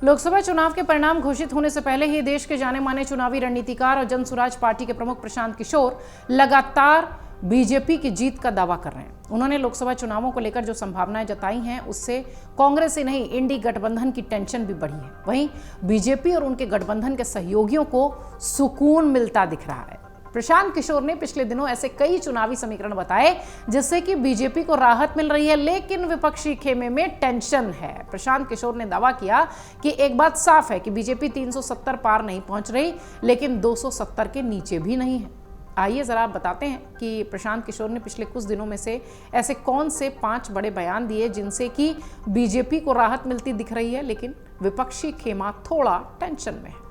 लोकसभा चुनाव के परिणाम घोषित होने से पहले ही देश के जाने माने चुनावी रणनीतिकार और जनसुराज पार्टी के प्रमुख प्रशांत किशोर लगातार बीजेपी की जीत का दावा कर रहे हैं। उन्होंने लोकसभा चुनावों को लेकर जो संभावनाएं जताई हैं उससे कांग्रेस ही नहीं इंडी गठबंधन की टेंशन भी बढ़ी है। वहीं बीजेपी और उनके गठबंधन के सहयोगियों को सुकून मिलता दिख रहा है। प्रशांत किशोर ने पिछले दिनों ऐसे कई चुनावी समीकरण बताए जिससे कि बीजेपी को राहत मिल रही है, लेकिन विपक्षी खेमे में टेंशन है। प्रशांत किशोर ने दावा किया कि एक बात साफ है कि बीजेपी 370 पार नहीं पहुंच रही, लेकिन 270 के नीचे भी नहीं है। आइए जरा आप बताते हैं कि प्रशांत किशोर ने पिछले कुछ दिनों में से ऐसे कौन से 5 बड़े बयान दिए जिनसे कि बीजेपी को राहत मिलती दिख रही है, लेकिन विपक्षी खेमा थोड़ा टेंशन में है।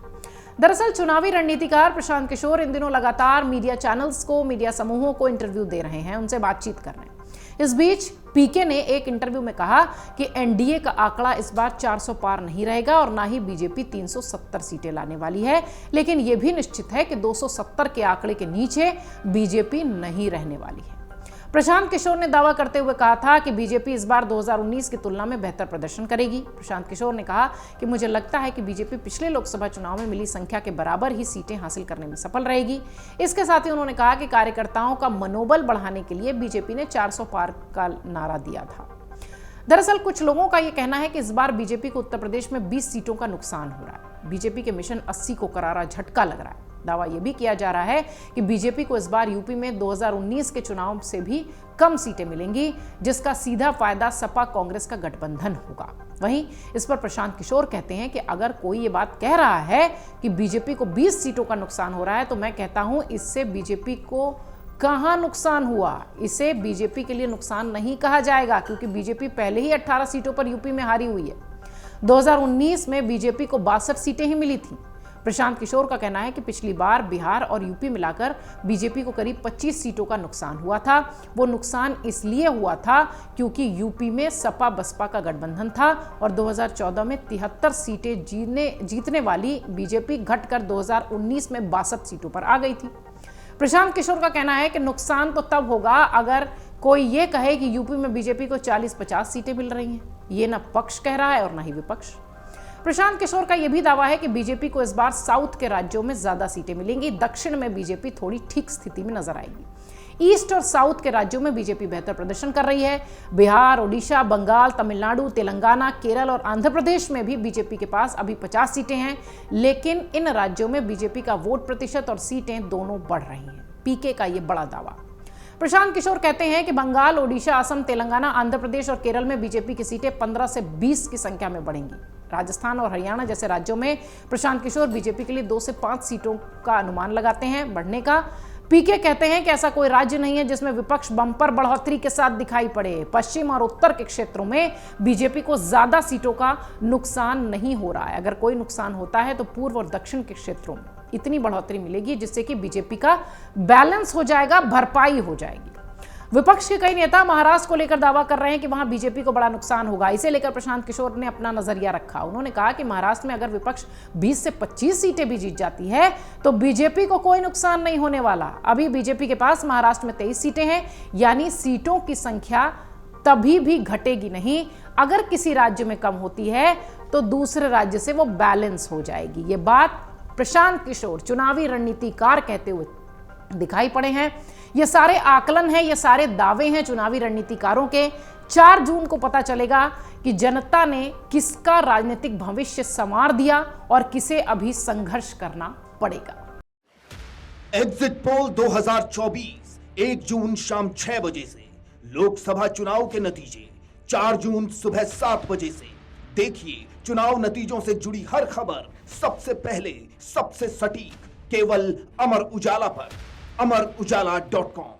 दरअसल चुनावी रणनीतिकार प्रशांत किशोर इन दिनों लगातार मीडिया चैनल्स को, मीडिया समूहों को इंटरव्यू दे रहे हैं, उनसे बातचीत कर रहे हैं। इस बीच पीके ने एक इंटरव्यू में कहा कि एनडीए का आंकड़ा इस बार 400 पार नहीं रहेगा और ना ही बीजेपी 370 सीटें लाने वाली है, लेकिन यह भी निश्चित है कि 270 के आंकड़े के नीचे बीजेपी नहीं रहने वाली है। प्रशांत किशोर ने दावा करते हुए कहा था कि बीजेपी इस बार 2019 की तुलना में बेहतर प्रदर्शन करेगी। प्रशांत किशोर ने कहा कि मुझे लगता है कि बीजेपी पिछले लोकसभा चुनाव में मिली संख्या के बराबर ही सीटें हासिल करने में सफल रहेगी। इसके साथ ही उन्होंने कहा कि कार्यकर्ताओं का मनोबल बढ़ाने के लिए बीजेपी ने 400 पार का नारा दिया था। दरअसल कुछ लोगों का यह कहना है कि इस बार बीजेपी को उत्तर प्रदेश में 20 सीटों का नुकसान हो रहा है। बीजेपी के मिशन 80 को करारा झटका लग रहा है। दावा यह भी किया जा रहा है कि बीजेपी को इस बार यूपी में 2019 के चुनाव से भी कम सीटें मिलेंगी, जिसका सीधा फायदा सपा कांग्रेस का गठबंधन होगा। वहीं इस पर प्रशांत किशोर कहते हैं कि अगर कोई ये बात कह रहा है कि बीजेपी को 20 सीटों का नुकसान हो रहा है, तो मैं कहता हूं इससे बीजेपी को कहां नुकसान हुआ। इसे बीजेपी के लिए नुकसान नहीं कहा जाएगा, क्योंकि बीजेपी पहले ही 18 सीटों पर यूपी में हारी हुई है। 2019 में बीजेपी को 62 सीटें ही मिली थी। प्रशांत किशोर का कहना है कि पिछली बार बिहार और यूपी मिलाकर बीजेपी को करीब 25 सीटों का नुकसान हुआ था। वो नुकसान इसलिए हुआ था क्योंकि यूपी में सपा बसपा का गठबंधन था और 2014 में 73 सीटें जीतने वाली बीजेपी घटकर 2019 में 62 सीटों पर आ गई थी। प्रशांत किशोर का कहना है कि नुकसान तो तब होगा अगर कोई ये कहे कि यूपी में बीजेपी को 40-50 सीटें मिल रही हैं। ये न पक्ष कह रहा है और न ही विपक्ष। प्रशांत किशोर का यह भी दावा है कि बीजेपी को इस बार साउथ के राज्यों में ज्यादा सीटें मिलेंगी। दक्षिण में बीजेपी थोड़ी ठीक स्थिति में नजर आएगी। ईस्ट और साउथ के राज्यों में बीजेपी बेहतर प्रदर्शन कर रही है। बिहार, ओडिशा, बंगाल, तमिलनाडु, तेलंगाना, केरल और आंध्र प्रदेश में भी बीजेपी के पास अभी 50 सीटें हैं, लेकिन इन राज्यों में बीजेपी का वोट प्रतिशत और सीटें दोनों बढ़ रही हैं। पीके का यह बड़ा दावा। प्रशांत किशोर कहते हैं कि बंगाल, ओडिशा, असम, तेलंगाना, आंध्र प्रदेश और केरल में बीजेपी की सीटें 15 से 20 की संख्या में बढ़ेंगी। राजस्थान और हरियाणा जैसे राज्यों में प्रशांत किशोर बीजेपी के लिए 2 से 5 सीटों का अनुमान लगाते हैं बढ़ने का। पीके कहते हैं कि ऐसा कोई राज्य नहीं है जिसमें विपक्ष बम्पर बढ़ोतरी के साथ दिखाई पड़े। पश्चिम और उत्तर के क्षेत्रों में बीजेपी को ज्यादा सीटों का नुकसान नहीं हो रहा है। अगर कोई नुकसान होता है तो पूर्व और दक्षिण के क्षेत्रों में इतनी बढ़ोतरी मिलेगी जिससे कि बीजेपी का बैलेंस हो जाएगा, भरपाई हो जाएगी। विपक्ष के कई नेता महाराष्ट्र को लेकर दावा कर रहे हैं कि वहां बीजेपी को बड़ा नुकसान होगा। इसे लेकर प्रशांत किशोर ने अपना नजरिया रखा। उन्होंने कहा कि महाराष्ट्र में अगर विपक्ष 20 से 25 सीटें भी जीत जाती है तो बीजेपी को कोई नुकसान नहीं होने वाला। अभी बीजेपी के पास महाराष्ट्र में 23 सीटें हैं, यानी सीटों की संख्या तभी भी घटेगी नहीं। अगर किसी राज्य में कम होती है तो दूसरे राज्य से वो बैलेंस हो जाएगी। ये बात प्रशांत किशोर चुनावी रणनीतिकार कहते हुए दिखाई पड़े हैं। ये सारे आकलन हैं, ये सारे दावे हैं चुनावी रणनीतिकारों के। 4 जून को पता चलेगा कि जनता ने किसका राजनीतिक भविष्य संवार दिया और किसे अभी संघर्ष करना पड़ेगा। एग्जिट पोल 2024 1 जून शाम 6 बजे से, लोकसभा चुनाव के नतीजे 4 जून सुबह 7 बजे से। देखिए चुनाव नतीजों से जुड़ी हर खबर सबसे पहले, सबसे सटीक, केवल अमर उजाला पर, amarujala.com।